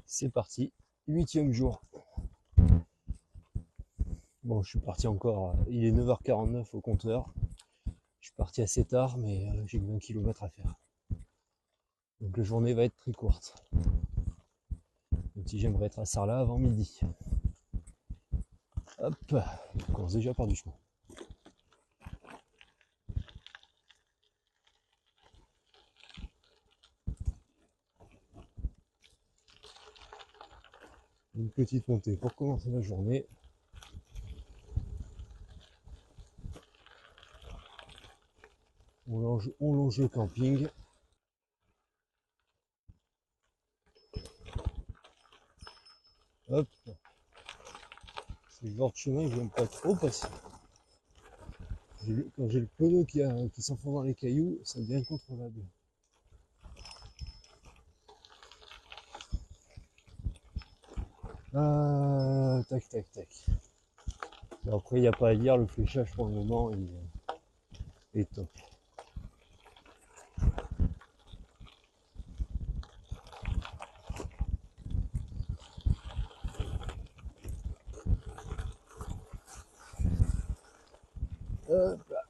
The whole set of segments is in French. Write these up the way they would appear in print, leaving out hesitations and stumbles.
C'est parti, 8e jour. Bon, je suis parti encore, il est 9h49 au compteur. Je suis parti assez tard, mais j'ai 20 km à faire. Donc la journée va être très courte. Même si j'aimerais être à Sarlat avant midi. Hop, on commence déjà par du chemin. Une petite montée pour commencer la journée. On longe le camping. Hop. C'est le genre de chemin que j'aime pas trop passer. Quand j'ai le pneu qui s'enfonce dans les cailloux, ça devient incontrôlable. Tac, tac, tac. Et après, il n'y a pas à dire, le fléchage pour le moment est top. Hop là.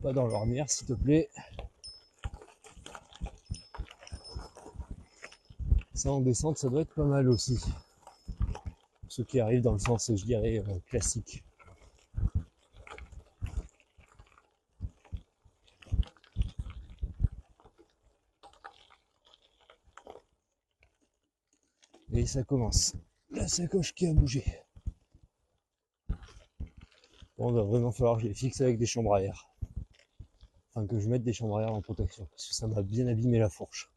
Pas dans l'ornière, s'il te plaît. Ça en descente, ça doit être pas mal aussi. Ceux qui arrivent dans le sens, je dirais, classique. Et ça commence. La sacoche qui a bougé. Bon, il va vraiment falloir que je les fixe avec des chambres à air. Enfin, que je mette des chambres à air en protection, parce que ça m'a bien abîmé la fourche.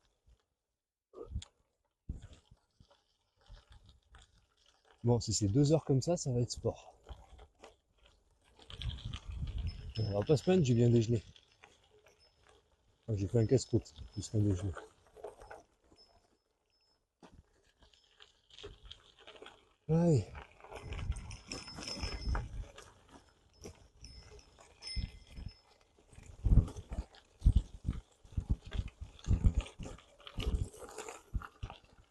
Bon, si c'est 2 heures comme ça va être sport. On va pas se plaindre, j'ai bien déjeuné. Enfin, j'ai fait un casse-croûte, plus qu'un déjeuner. Ouais.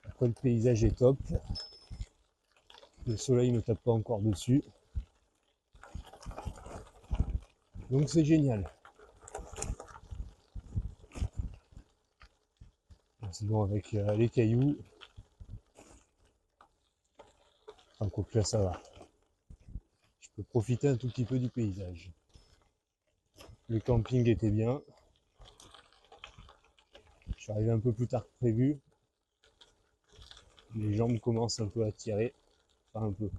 Après, le paysage est top. Le soleil ne tape pas encore dessus. Donc c'est génial. Sinon avec les cailloux, enfin quoi que là ça va. Je peux profiter un tout petit peu du paysage. Le camping était bien. Je suis arrivé un peu plus tard que prévu. Les jambes commencent un peu à tirer. Enfin un peu.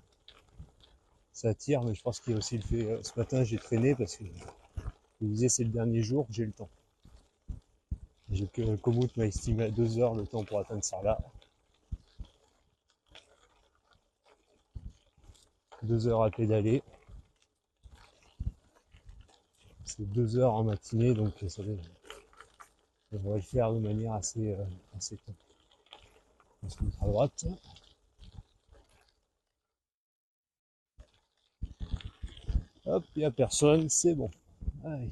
Ça tire, mais je pense qu'il y a aussi le fait. Ce matin j'ai traîné parce que je me disais c'est le dernier jour, j'ai le temps. J'ai que Komoot m'a estimé à 2 heures le temps pour atteindre Sarlat. 2 heures à pédaler. C'est 2 heures en matinée, donc ça devrait le faire de manière assez top. On se mettre à droite. Hop, il n'y a personne, c'est bon. Allez.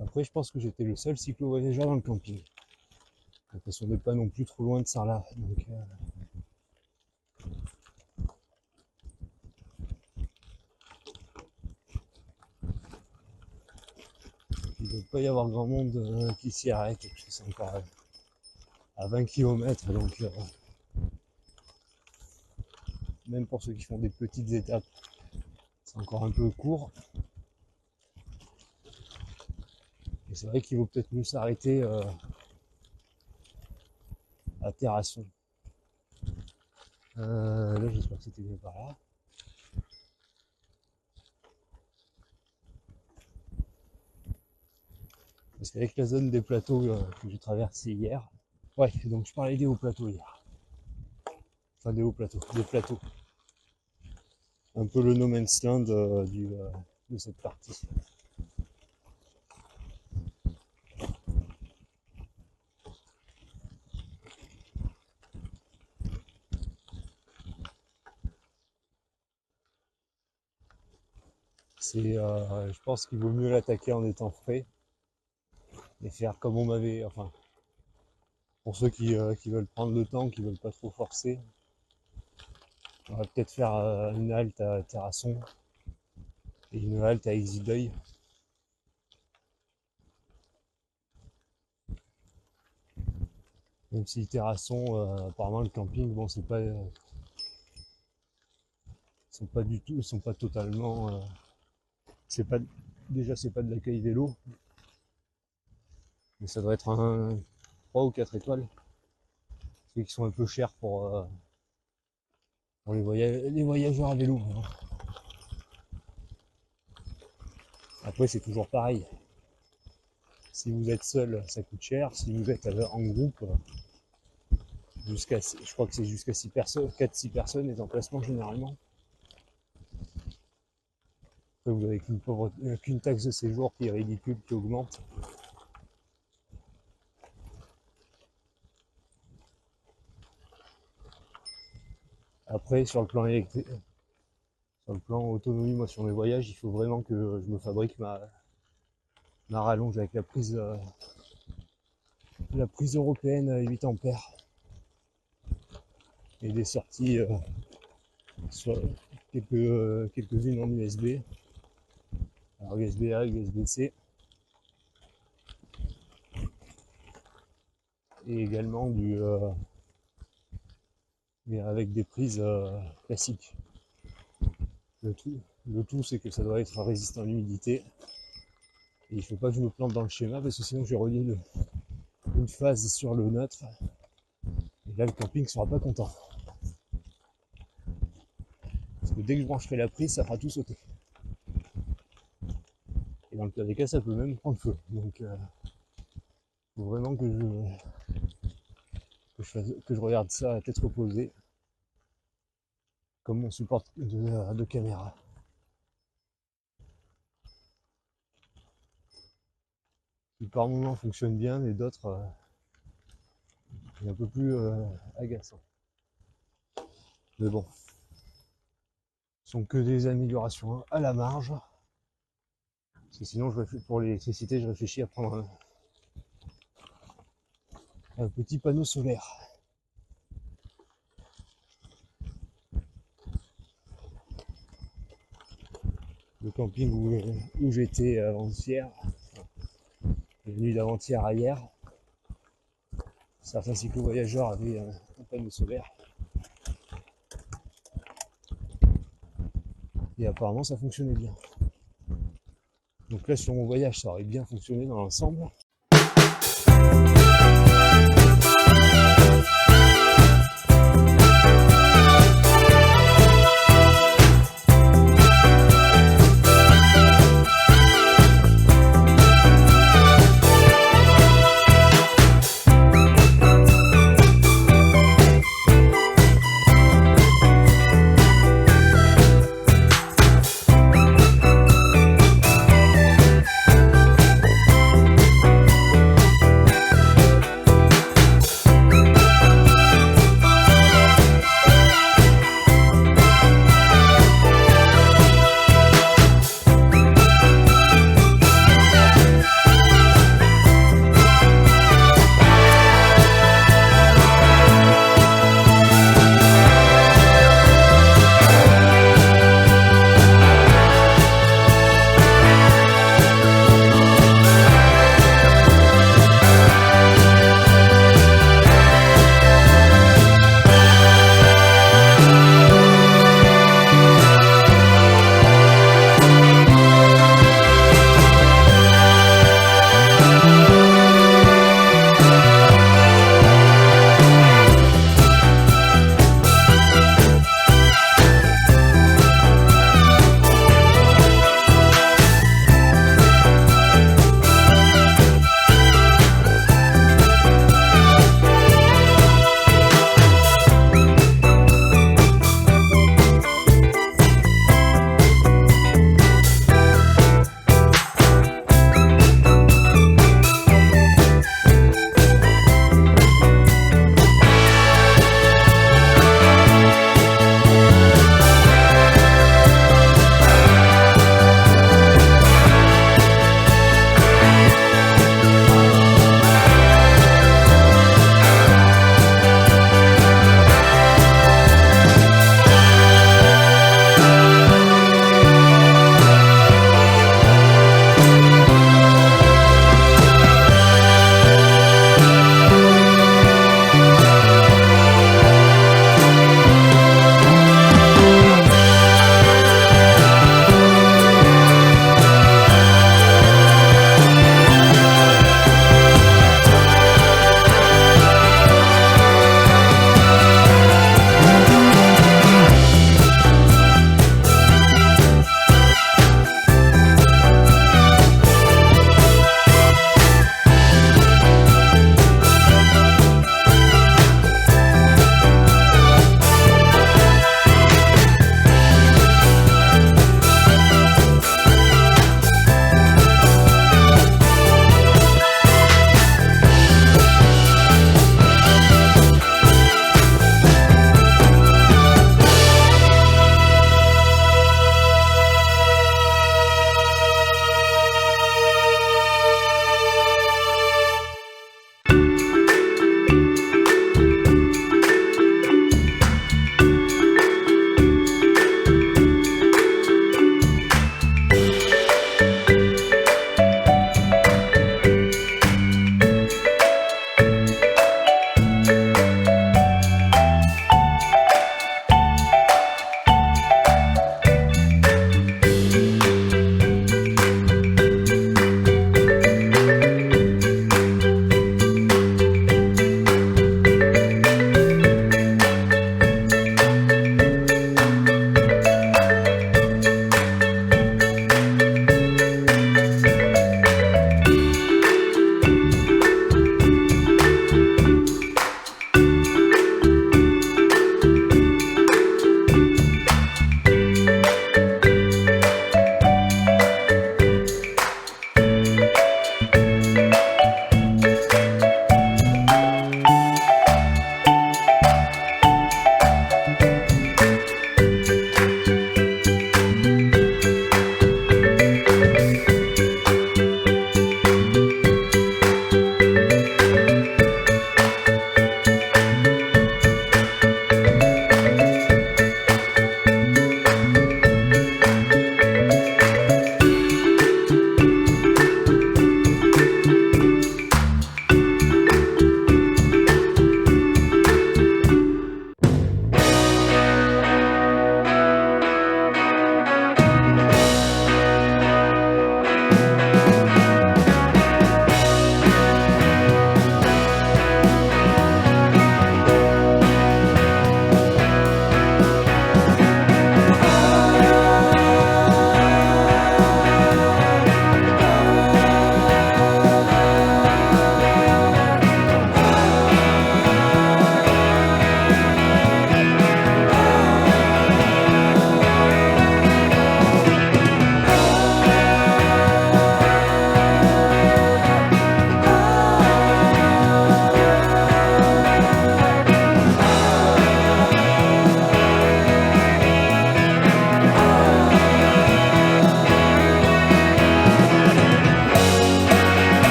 Après, je pense que j'étais le seul cyclo-voyageur dans le camping. J'ai l'impression d'être pas non plus trop loin de Sarlat. Donc, il ne doit pas y avoir grand monde qui s'y arrête, parce que c'est encore à 20 km, donc même pour ceux qui font des petites étapes, c'est encore un peu court. Et c'est vrai qu'il vaut peut-être mieux s'arrêter à Terrasson. Là, j'espère que c'était bien par là. Parce qu'avec la zone des plateaux que j'ai traversé hier, ouais, donc je parlais des hauts plateaux hier. Enfin des hauts plateaux, des plateaux. Un peu le no man's land de cette partie. Je pense qu'il vaut mieux l'attaquer en étant frais et faire comme on m'avait, enfin, pour ceux qui veulent prendre le temps, qui veulent pas trop forcer, on va peut-être faire une halte à Terrasson et une halte à Exideuil. Même si Terrasson, apparemment le camping, bon, sont pas du tout, ils sont pas totalement, c'est pas, déjà c'est pas de l'accueil vélo, mais ça doit être un 3 ou 4 étoiles, ceux qui sont un peu chers pour les voyageurs à vélo. Après c'est toujours pareil. Si vous êtes seul, ça coûte cher. Si vous êtes en groupe, je crois que c'est jusqu'à 6 personnes, 4-6 personnes les emplacements généralement. Après, vous avez qu'une taxe de séjour qui est ridicule, qui augmente. Après, sur le plan autonomie, moi sur mes voyages, il faut vraiment que je me fabrique ma rallonge avec la prise européenne à 8 ampères et des sorties, soit quelques-unes en USB. Alors USB-A, USB-C. Et également mais avec des prises classiques. Le tout, le tout c'est que ça doit être résistant à l'humidité. Et il ne faut pas que je me plante dans le schéma parce que sinon j'ai relié une phase sur le neutre. Et là le camping ne sera pas content. Parce que dès que je brancherai la prise, ça fera tout sauter. Et dans le pire des cas, ça peut même prendre feu. Donc faut vraiment que je regarde ça à tête reposée. Comme mon support de caméra. Qui par moments fonctionne bien, mais d'autres est un peu plus agaçant. Mais bon, ce sont que des améliorations à la marge. Parce que sinon, pour l'électricité, je réfléchis à prendre un petit panneau solaire. Le camping où j'étais avant-hier, la nuit d'avant-hier à hier, certains cyclo-voyageurs avaient un panneau solaire. Et apparemment, ça fonctionnait bien. Donc là, sur mon voyage, ça aurait bien fonctionné dans l'ensemble.